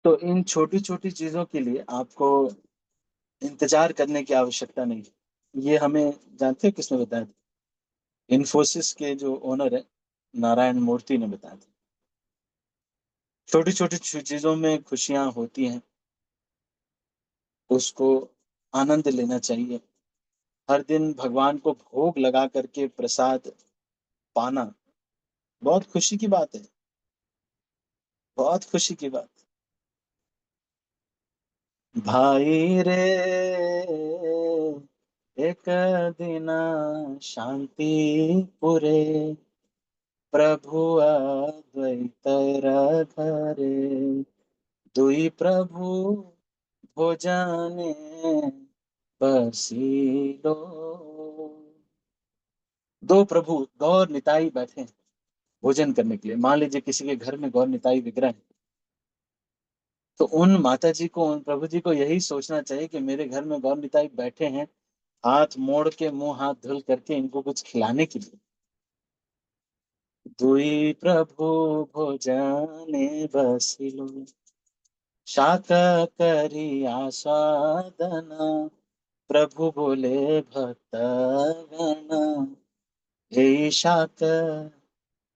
तो इन छोटी-छोटी चीज़ों के लिए आपको इंतज़ार करने की आवश्यकता नहीं है। ये हमें जानते हो किसने बताया था? इन्फोसिस के जो ओनर हैं, नारायण मूर्ति ने बताया था। छोटी-छोटी चीज़ों में खुशियाँ होती हैं, उसको आनंद लेना चाहिए। हर दिन भगवान को भोग लगा कर के प्रसाद पाना बहुत खुशी की बात है, बहुत खुशी की बात। भाई रे एक दिन शांति पुरे प्रभु अद्वैत घरे दुई प्रभु भोजने बसिलो। दो प्रभु गौर निताई बैठे हैं भोजन करने के लिए। मान लीजिए किसी के घर में गौर निताई विग्रह है, तो उन माताजी को, उन प्रभु जी को यही सोचना चाहिए कि मेरे घर में गौर निताई बैठे हैं, हाथ मोड़ के मुँह हाथ धुल करके इनको कुछ खिलाने के लिए। दुई प्रभु भोजने बसिलो शाका करी आस्वादन प्रभु बोले भक्तगण हे शाक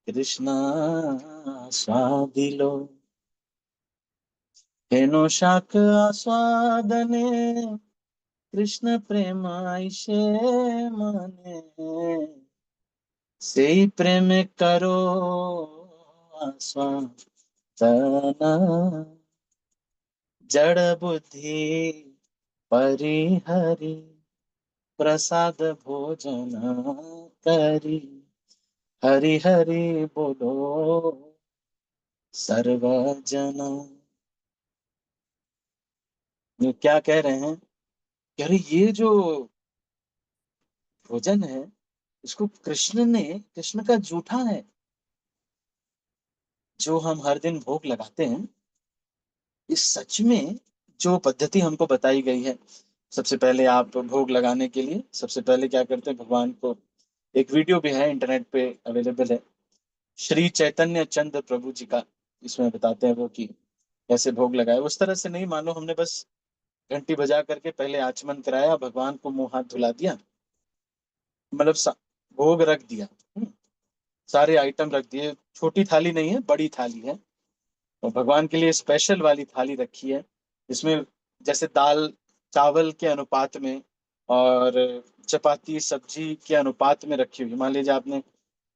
कृष्ण स्वादिलो हेनो शाक आस्वादने कृष्ण प्रेम ऐसे मने से प्रेम करो आस्वादन जड़ बुद्धि परिहरी प्रसाद भोजन करी हरि हरि बोलो सर्वजन। ये क्या कह रहे हैं कि अरे ये जो भोजन है, इसको कृष्ण का जूठा है जो हम हर दिन भोग लगाते हैं। इस सच में जो पद्धति हमको बताई गई है, सबसे पहले आप भोग लगाने के लिए सबसे पहले क्या करते हैं, भगवान को, एक वीडियो भी है इंटरनेट पे अवेलेबल है, श्री चैतन्य चंद्र प्रभु जी का, इसमें बताते हैं वो कि कैसे भोग लगाए। उस तरह से नहीं, मानो हमने बस घंटी बजा करके पहले आचमन कराया, भगवान को मुंह हाथ धुला दिया, मतलब भोग रख दिया। सारे आइटम रख दिए, छोटी थाली नहीं है, बड़ी थाली है, और भगवान के लिए स्पेशल वाली थाली रखी है, जिसमें जैसे दाल चावल के अनुपात में और चपाती सब्जी के अनुपात में रखी हुई। मान लीजिए आपने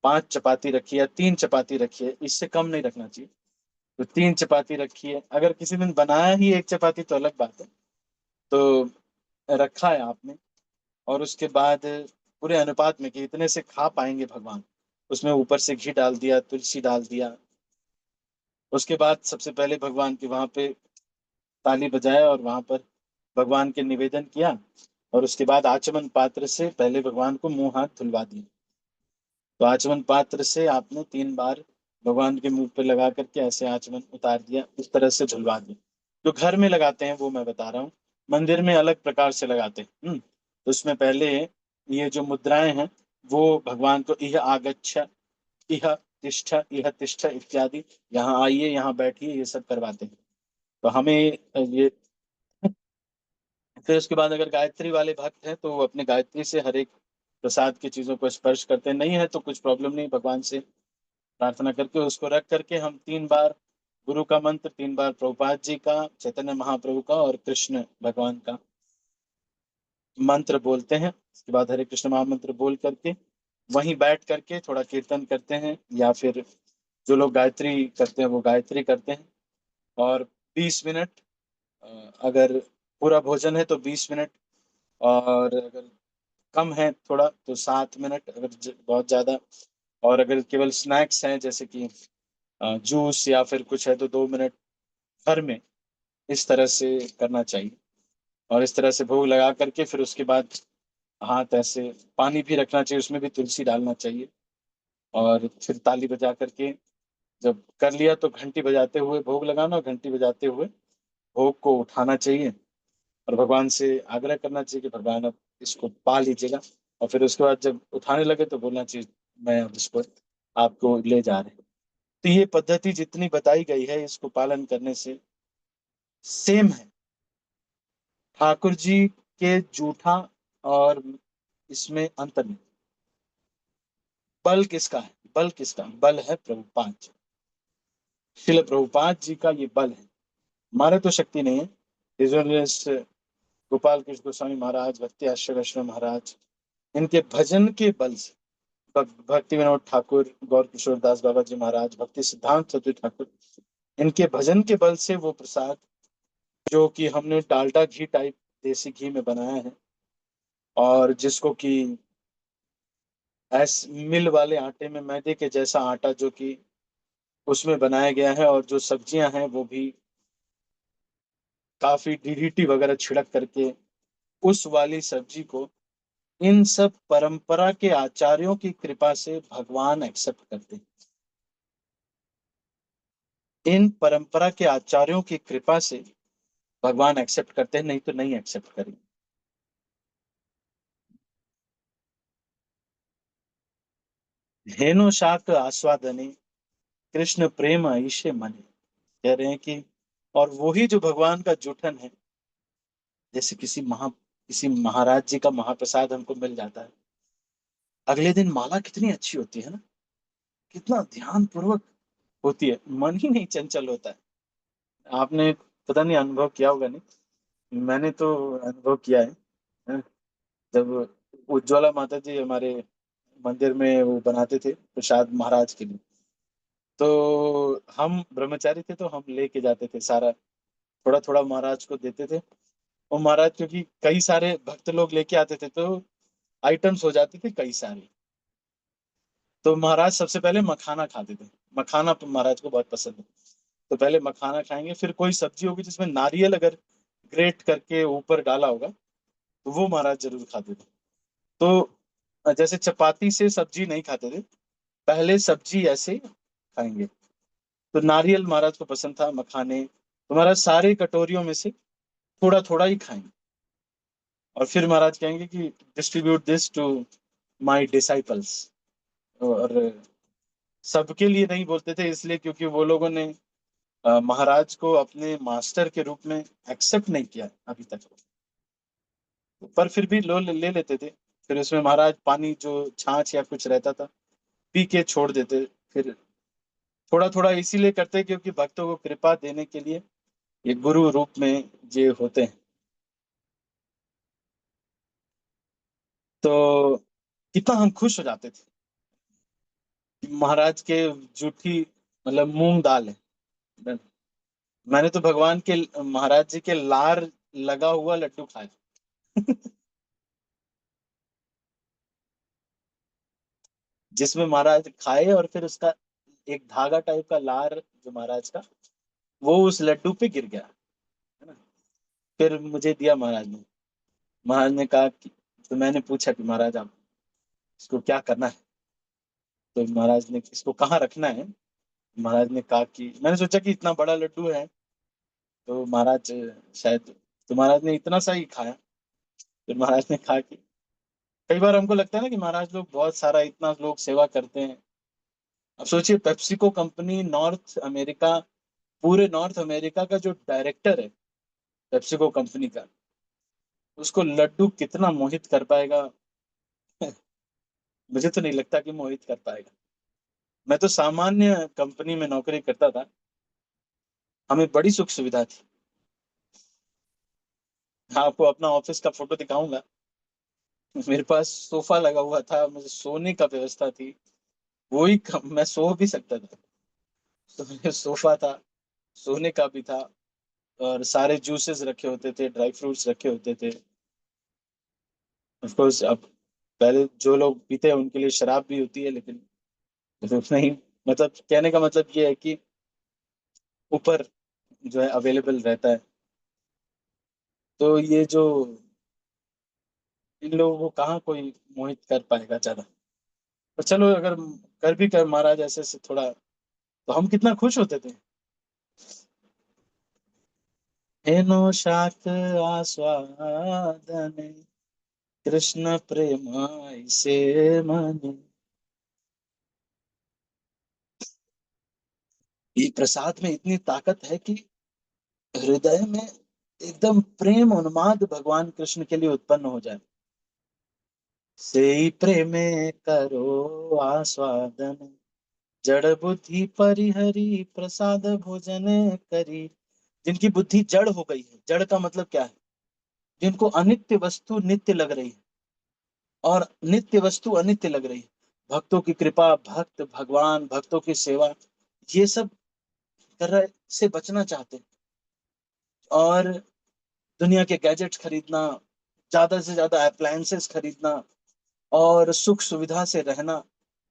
5 चपाती रखी है, 3 चपाती रखी है, इससे कम नहीं रखना चाहिए। तो 3 चपाती रखी है, अगर किसी दिन बनाया ही 1 चपाती तो अलग बात है, तो रखा है आपने। और उसके बाद पूरे अनुपात में कि इतने से खा पाएंगे भगवान, उसमें ऊपर से घी डाल दिया, तुलसी डाल दिया। उसके बाद सबसे पहले भगवान के वहां पे ताली बजाया और वहां पर भगवान के निवेदन किया, और उसके बाद आचमन पात्र से पहले भगवान को मुंह हाथ धुलवा दिया। तो आचमन पात्र से आपने 3 बार भगवान के मुंह पे लगा करके ऐसे आचमन उतार दिया, इस तरह से झुलवा दिया। जो घर में लगाते हैं वो मैं बता रहा हूँ, मंदिर में अलग प्रकार से लगाते हैं। तो उसमें पहले ये जो मुद्राएं हैं, वो भगवान को इह आगच्छ, इह तिष्ठ, इह तिष्ठ इत्यादि, यहाँ आइए, यहाँ बैठिए, ये सब करवाते हैं। तो हमें ये, फिर उसके बाद अगर गायत्री वाले भक्त हैं तो वो अपने गायत्री से हर एक प्रसाद की चीजों को स्पर्श करते हैं। नहीं है तो कुछ प्रॉब्लम नहीं, भगवान से प्रार्थना करके उसको रख करके हम 3 बार गुरु का मंत्र, 3 बार प्रभुपाद जी का, चैतन्य महाप्रभु का और कृष्ण भगवान का मंत्र बोलते हैं। उसके बाद हरे कृष्ण महामंत्र बोल करके वहीं बैठ करके थोड़ा कीर्तन करते हैं, या फिर जो लोग गायत्री करते हैं वो गायत्री करते हैं। और 20 मिनट, अगर पूरा भोजन है तो 20 मिनट, और अगर कम है थोड़ा तो 7 मिनट, अगर बहुत ज्यादा, और अगर केवल स्नैक्स हैं जैसे कि जूस या फिर कुछ है तो 2 मिनट भर में, इस तरह से करना चाहिए। और इस तरह से भोग लगा करके फिर उसके बाद हाथ ऐसे, पानी भी रखना चाहिए, उसमें भी तुलसी डालना चाहिए, और फिर ताली बजा करके जब कर लिया तो घंटी बजाते हुए भोग लगाना, और घंटी बजाते हुए भोग को उठाना चाहिए, और भगवान से आग्रह करना चाहिए कि भगवान अब इसको पा लीजिएगा। और फिर उसके बाद जब उठाने लगे तो बोलना चाहिए मैं अब इसको आपको ले जा रहे हैं। तो ये पद्धति जितनी बताई गई है, इसको पालन करने से सेम है। ठाकुर जी के जूठा और इसमें अंतर नहीं। बल किसका है? बल किसका? बल है प्रभुपाद जी। श्रील प्रभुपाद जी का ये बल है। हमारे तो शक्ति नहीं है। इस गोपाल कृष्ण गोस्वामी महाराज, भक्ति आश्रय महाराज, इनके भजन के बल से, भक्ति विनोद ठाकुर, गौर किशोर दास बाबा जी महाराज, भक्ति सिद्धांत सती ठाकुर, इनके भजन के बल से वो प्रसाद, जो कि हमने डालडा घी टाइप देसी घी में बनाया है, और जिसको कि ऐस मिल वाले आटे में मैदे के जैसा आटा जो कि उसमें बनाया गया है, और जो सब्जियां हैं वो भी काफी डीडीटी वगैरह छिड़क करके उस वाली सब्जी को, इन सब परंपरा के आचार्यों की कृपा से भगवान एक्सेप्ट करते हैं। इन परंपरा के आचार्यों की कृपा से भगवान एक्सेप्ट करते हैं, नहीं तो नहीं एक्सेप्ट करेंगे। धेनु शाक आस्वादने, कृष्ण प्रेम ईशे मने। कह रहे हैं कि और वही जो भगवान का जूठन है, जैसे किसी महाराज जी का महाप्रसाद हमको मिल जाता है, अगले दिन माला कितनी अच्छी होती है ना, कितना ध्यान पूर्वक होती है, मन ही नहीं चंचल होता है। आपने पता नहीं अनुभव किया होगा, नहीं मैंने तो अनुभव किया है। हैं? जब उज्ज्वला माता जी हमारे मंदिर में वो बनाते थे प्रसाद महाराज के लिए, तो हम ब्रह्मचारी थे, तो हम लेके जाते थे सारा, थोड़ा थोड़ा महाराज को देते थे। और महाराज क्योंकि कई सारे भक्त लोग लेके आते थे, तो आइटम्स हो जाते थे कई सारे। तो महाराज सबसे पहले मखाना खाते थे। मखाना तो महाराज को बहुत पसंद है। तो पहले मखाना खाएंगे, फिर कोई सब्जी होगी जिसमें नारियल अगर ग्रेट करके ऊपर डाला होगा, तो वो महाराज जरूर खाते थे। तो जैसे चपाती से सब्जी नहीं खाते थे, पहले सब्जी ऐसे खाएंगे। तो नारियल महाराज को पसंद था, मखाने, तो महाराज सारे कटोरियों में से थोड़ा थोड़ा ही खाएंगे, और फिर महाराज कहेंगे कि distribute this to my disciples. और सबके लिए नहीं बोलते थे, इसलिए क्योंकि वो लोगों ने महाराज को अपने मास्टर के रूप में एक्सेप्ट नहीं किया अभी तक, पर फिर भी ले लेते थे। फिर उसमें महाराज पानी जो छाछ या कुछ रहता था पी के छोड़ देते। फिर थोड़ा थोड़ा इसीलिए करते क्योंकि भक्तों को कृपा देने के लिए ये गुरु रूप में ये होते हैं। तो कितना हम खुश हो जाते थे कि महाराज के जूठी, मतलब मूंग दाल है। मैंने तो भगवान के, महाराज जी के लार लगा हुआ लड्डू खाए। जिसमें महाराज खाए, और फिर उसका एक धागा टाइप का लार जो महाराज का, वो उस लड्डू पे गिर गया, है ना। फिर मुझे दिया महाराज ने। महाराज ने कहा कि, तो मैंने पूछा कि महाराज आप इसको क्या करना है? तो महाराज ने, इसको कहाँ रखना है? महाराज ने कहा कि, मैंने सोचा कि इतना बड़ा लड्डू है तो महाराज शायद, तो महाराज ने इतना सा ही खाया। फिर महाराज ने कहा कि, कई बार हमको लगता है ना कि महाराज लोग बहुत सारा, इतना लोग सेवा करते हैं। अब सोचिए, पेप्सिको कंपनी नॉर्थ अमेरिका, पूरे नॉर्थ अमेरिका का जो डायरेक्टर है पेप्सिको कंपनी का, उसको लड्डू कितना मोहित कर पाएगा। मुझे तो नहीं लगता कि मोहित कर पाएगा। मैं तो सामान्य कंपनी में नौकरी करता था, हमें बड़ी सुख सुविधा थी। हाँ, आपको अपना ऑफिस का फोटो दिखाऊंगा। मेरे पास सोफा लगा हुआ था, मुझे सोने का व्यवस्था थी। मैं सो भी सकता था। तो मेरे सोफा था, सोने का भी था, और सारे जूसेस रखे होते थे, ड्राई फ्रूट्स रखे होते थे। ऑफ कोर्स अब पहले जो लोग पीते हैं उनके लिए शराब भी होती है, लेकिन नहीं, मतलब कहने का मतलब ये है कि ऊपर जो है अवेलेबल रहता है। तो ये जो, इन लोगों को कहाँ कोई मोहित कर पाएगा ज्यादा। पर चलो, अगर कर भी कर महाराज ऐसे से थोड़ा, तो हम कितना खुश होते थे। हेनो शाक आस्वादने, कृष्ण प्रेम से मन। ये प्रसाद में इतनी ताकत है कि हृदय में एकदम प्रेम उन्माद भगवान कृष्ण के लिए उत्पन्न हो जाए। सेई प्रेमे करो आस्वादन, जड़ बुद्धि परिहरी प्रसाद भोजन करी। जिनकी बुद्धि जड़ हो गई है, जड़ का मतलब क्या है, जिनको अनित्य वस्तु नित्य लग रही है और नित्य वस्तु अनित्य लग रही है, भक्तों की कृपा, भक्त भगवान, भक्तों की सेवा, ये सब तरह से बचना चाहते हैं। और दुनिया के गैजेट्स खरीदना, ज्यादा से ज्यादा अप्लायंसेस खरीदना और सुख सुविधा से रहना,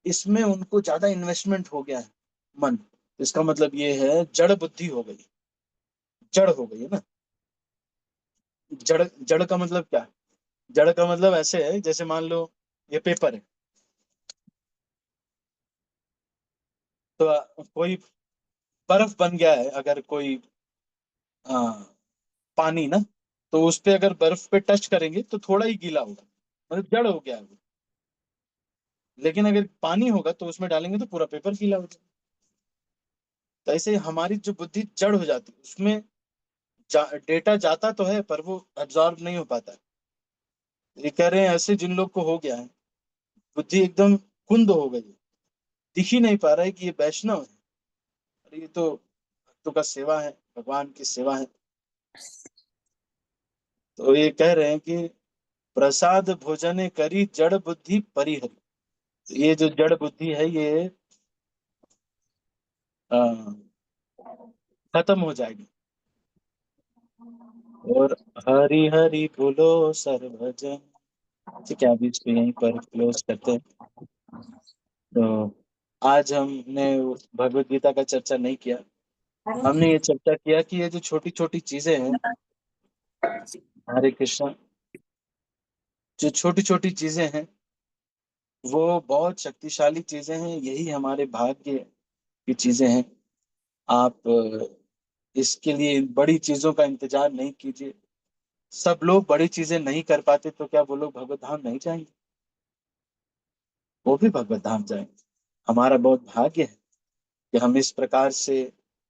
इसमें उनको ज्यादा इन्वेस्टमेंट हो गया है मन। इसका मतलब ये है जड़ बुद्धि हो गई, जड़ हो गई है ना। जड़, जड़ का मतलब क्या है? जड़ का मतलब ऐसे है, जैसे मान लो ये पेपर है, तो कोई बर्फ बन गया है, अगर कोई आ, पानी ना, तो उस पे अगर बर्फ पे टच करेंगे तो थोड़ा ही गीला होगा, मतलब जड़ हो गया है वो। लेकिन अगर पानी होगा तो उसमें डालेंगे तो पूरा पेपर गीला हो जाएगा। तो ऐसे हमारी जो बुद्धि जड़ हो जाती है, उसमें डेटा जाता तो है पर वो एब्जॉर्ब नहीं हो पाता है। ये कह रहे हैं ऐसे जिन लोग को हो गया है, बुद्धि एकदम कुंद हो गई है, दिख ही नहीं पा रहा है कि ये वैष्णव है, अरे ये तो भक्तों का सेवा है, भगवान की सेवा है। तो ये कह रहे हैं कि प्रसाद भोजने करी जड़ बुद्धि परिहरी। तो ये जो जड़ बुद्धि है ये अ, खत्म हो जाएगी। और हरि हरि बोलो सर्वजन। ठीक है, अभी इसको यहीं पर क्लोज करते हैं। तो आज हमने भगवत गीता का चर्चा नहीं किया, हमने ये चर्चा किया कि ये जो छोटी छोटी चीजें हैं, हरे कृष्णा, जो छोटी छोटी चीजें हैं वो बहुत शक्तिशाली चीजें हैं, यही हमारे भाग्य की चीजें हैं। आप इसके लिए बड़ी चीजों का इंतजार नहीं कीजिए। सब लोग बड़ी चीजें नहीं कर पाते तो क्या वो लोग भगवत धाम नहीं जाएंगे? वो भी भगवत धाम जाएंगे। हमारा बहुत भाग्य है कि हम इस प्रकार से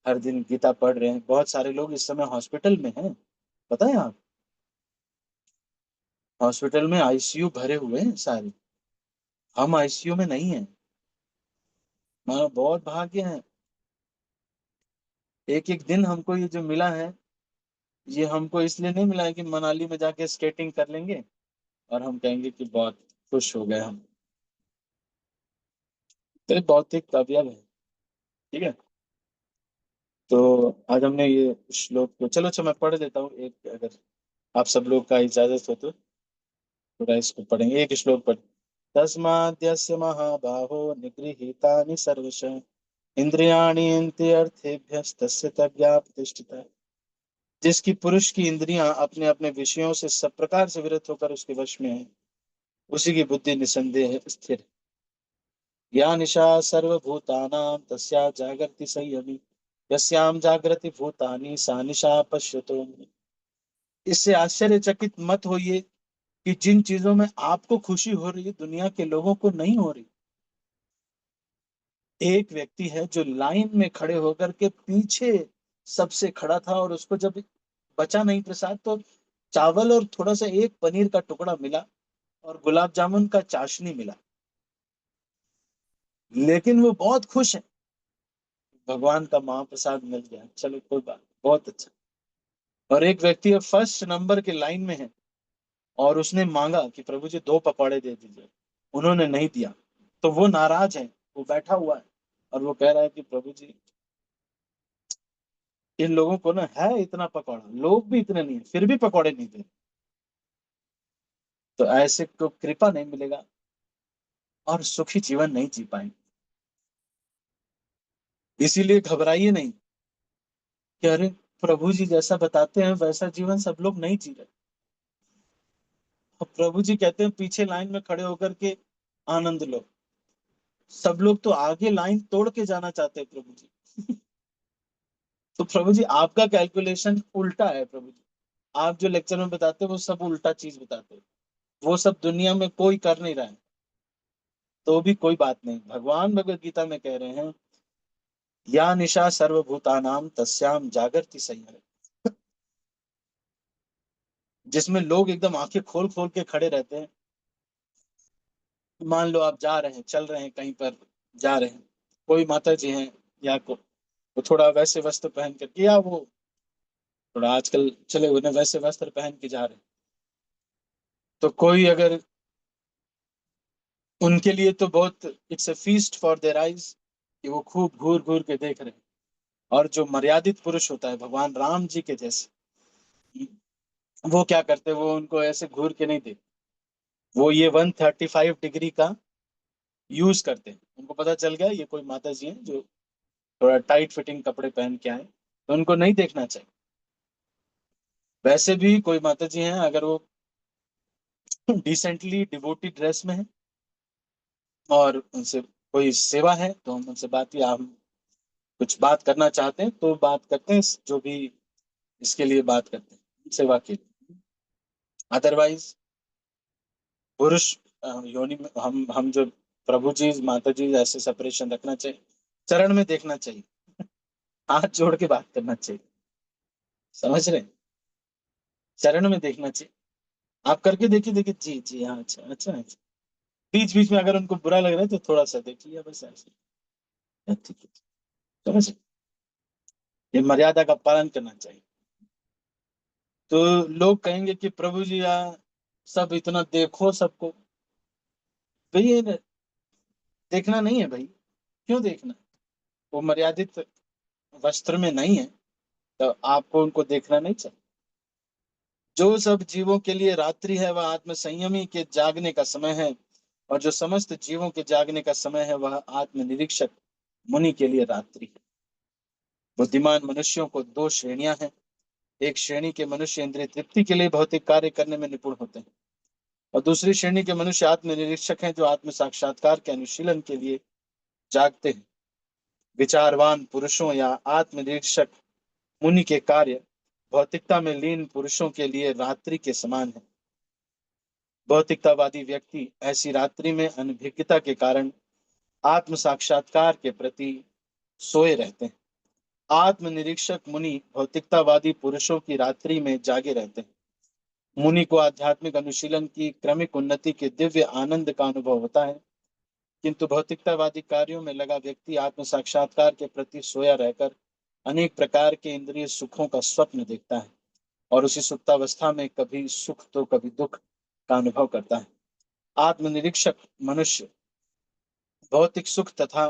हर दिन गीता पढ़ रहे हैं। बहुत सारे लोग इस समय हॉस्पिटल में हैं, पता है आप? हॉस्पिटल में आईसीयू भरे हुए हैं सारे, हम आईसीयू में नहीं हैं। हमारा बहुत भाग्य है। एक एक दिन हमको ये जो मिला है, ये हमको इसलिए नहीं मिला है कि मनाली में जाके स्केटिंग कर लेंगे और हम कहेंगे कि बहुत खुश हो गए हम। तो ये भौतिक अवयव है। ठीक है। तो आज हमने ये श्लोक को, चलो अच्छा मैं पढ़ देता हूँ एक, अगर आप सब लोग का इजाजत हो तो थोड़ा इसको पढ़ेंगे, एक श्लोक पढ़। तस्माद्यस्य महाबाहो निगृहीतानि सर्वश इंद्रियाणि इन्द्रियार्थेभ्यस्तस्य तद्व्या प्रतिष्ठिता। जिसकी पुरुष की इंद्रियां अपने अपने विषयों से सब प्रकार से विरत होकर उसके वश में है, उसी की बुद्धि निसंदेह स्थिर। या निशा सर्वभूतानां तस्या जागर्ति संयमी, यस्याम जागृति भूतानि सा निशा पश्यतो। इससे आश्चर्यचकित मत होइए कि जिन चीजों में आपको खुशी हो रही है दुनिया के लोगों को नहीं हो रही। एक व्यक्ति है जो लाइन में खड़े होकर के पीछे सबसे खड़ा था, और उसको जब बचा नहीं प्रसाद तो चावल और थोड़ा सा एक पनीर का टुकड़ा मिला और गुलाब जामुन का चाशनी मिला, लेकिन वो बहुत खुश है, भगवान का महाप्रसाद मिल गया, चलो कोई बात, बहुत अच्छा। और एक व्यक्ति है फर्स्ट नंबर के लाइन में है, और उसने मांगा कि प्रभु जी दो पकौड़े दे दीजिए, उन्होंने नहीं दिया, तो वो नाराज है, वो बैठा हुआ है और वो कह रहा है कि प्रभु जी इन लोगों को ना है इतना पकौड़ा, लोग भी इतने नहीं है फिर भी पकौड़े नहीं दे। तो ऐसे को कृपा नहीं मिलेगा और सुखी जीवन नहीं जी पाएंगे। इसीलिए घबराइए नहीं कि अरे प्रभु जी जैसा बताते हैं वैसा जीवन सब लोग नहीं जी रहे। और प्रभु जी कहते हैं पीछे लाइन में खड़े होकर के आनंद लो। सब लोग तो आगे लाइन तोड़ के जाना चाहते हैं प्रभु जी। तो प्रभु जी आपका कैलकुलेशन उल्टा है प्रभु जी। आप जो लेक्चर में बताते हैं वो सब उल्टा चीज बताते हैं, वो सब दुनिया में कोई कर नहीं रहा है। तो भी कोई बात नहीं, भगवान भगवत गीता में कह रहे हैं या निशा सर्वभूतानाम तस्याम जागृति संयम। जिसमें लोग एकदम आंखें खोल खोल के खड़े रहते हैं। मान लो आप जा रहे हैं, चल रहे हैं कहीं पर, जा रहे हैं, कोई माता जी हैं या वो थोड़ा वैसे वस्त्र पहन करके, या वो थोड़ा आजकल चले हुए ना वैसे वस्त्र पहन के जा रहे हैं, तो कोई अगर, उनके लिए तो बहुत it's a feast for their eyes, कि वो खूब घूर घूर के देख रहे हैं। और जो मर्यादित पुरुष होता है भगवान राम जी के जैसे, वो क्या करते हैं, वो उनको ऐसे घूर के नहीं देखते, वो ये 135 डिग्री का यूज करते हैं। उनको पता चल गया ये कोई माता जी हैं जो थोड़ा टाइट फिटिंग कपड़े पहन के आए, तो उनको नहीं देखना चाहिए। वैसे भी कोई माता जी हैं, अगर वो डिसेंटली डिवोटी ड्रेस में है और उनसे कोई सेवा है, तो हम उनसे बात, या हम कुछ बात करना चाहते हैं तो बात करते हैं, जो भी इसके लिए बात करते हैं, सेवा के लिए। अदरवाइज पुरुष योनि में हम जो प्रभु जी माता जी ऐसे सेपरेशन रखना चाहिए, चरण में देखना चाहिए, हाथ जोड़ के बात करना चाहिए। समझ रहे हैं? चरण में देखना चाहिए। आप करके देखिए, देखिए, जी जी हाँ, अच्छा अच्छा अच्छा। बीच बीच में अगर उनको बुरा लग रहा है तो थोड़ा सा देख लिया, बस ऐसे। हाँ, ठीक है। समझ रहे? ये मर्यादा का पालन करना चाहिए। तो लोग कहेंगे कि प्रभु जी सब इतना देखो सबको। भाई ये देखना नहीं है भाई। क्यों देखना? वो मर्यादित वस्त्र में नहीं है, तो आपको उनको देखना नहीं चाहिए। जो सब जीवों के लिए रात्रि है वह आत्म संयमी के जागने का समय है, और जो समस्त जीवों के जागने का समय है वह आत्म निरीक्षक मुनि के लिए रात्रि है। बुद्धिमान मनुष्यों को दो श्रेणियां हैं। एक श्रेणी के मनुष्य इंद्रिय तृप्ति के लिए भौतिक कार्य करने में निपुण होते हैं, और दूसरी श्रेणी के मनुष्य आत्म निरीक्षक हैं जो आत्म साक्षात्कार के अनुशीलन के लिए जागते हैं। विचारवान पुरुषों या आत्म निरीक्षक मुनि के कार्य भौतिकता में लीन पुरुषों के लिए रात्रि के समान है। भौतिकतावादी व्यक्ति ऐसी रात्रि में अनभिज्ञता के कारण आत्म साक्षात्कार के प्रति सोए रहते हैं। आत्मनिरीक्षक मुनि भौतिकतावादी पुरुषों की रात्रि में जागे रहते हैं। मुनि को आध्यात्मिक अनुशीलन की क्रमिक उन्नति के दिव्य आनंद का अनुभव होता है, किंतु भौतिकतावादी कार्यों में लगा व्यक्ति आत्म साक्षात्कार के प्रति सोया रहकर अनेक प्रकार के इंद्रिय सुखों का स्वप्न देखता है, और उसी सुप्तावस्था में कभी सुख तो कभी दुख का अनुभव करता है। आत्मनिरीक्षक मनुष्य भौतिक सुख तथा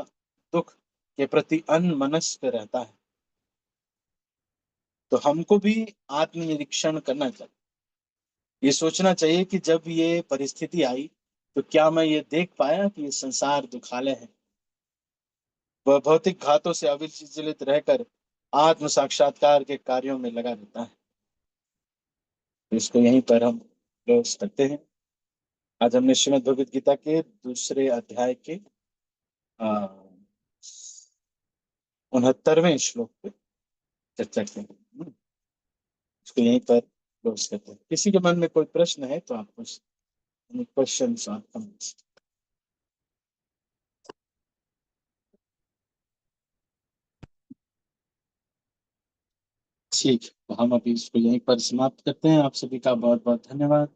दुख के प्रति अनमनस्क रहता है। तो हमको भी आत्मनिरीक्षण करना चाहिए। ये सोचना चाहिए कि जब ये परिस्थिति आई तो क्या मैं ये देख पाया कि ये संसार दुखालय है। वह भौतिक घातों से अविचलित रहकर आत्म साक्षात्कार के कार्यों में लगा रहता है। तो इसको यहीं पर हम क्लोज करते हैं। आज हमने श्रीमद् भगवद गीता के दूसरे अध्याय के 69वें श्लोक पे चर्चा की। इसको यहीं पर क्लोज करते हैं। किसी के मन में कोई प्रश्न है तो आप कुछ क्वेश्चन आप कमेंट्स। ठीक है, तो हम अभी इसको यहीं पर समाप्त करते हैं। आप सभी का बहुत बहुत धन्यवाद।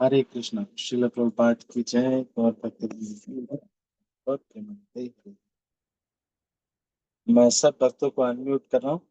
हरे कृष्णा। श्रील प्रभुपाद की जय। गौर भक्त और प्रेमानंद। मैं सब भक्तों को अनम्यूट कर रहा हूँ।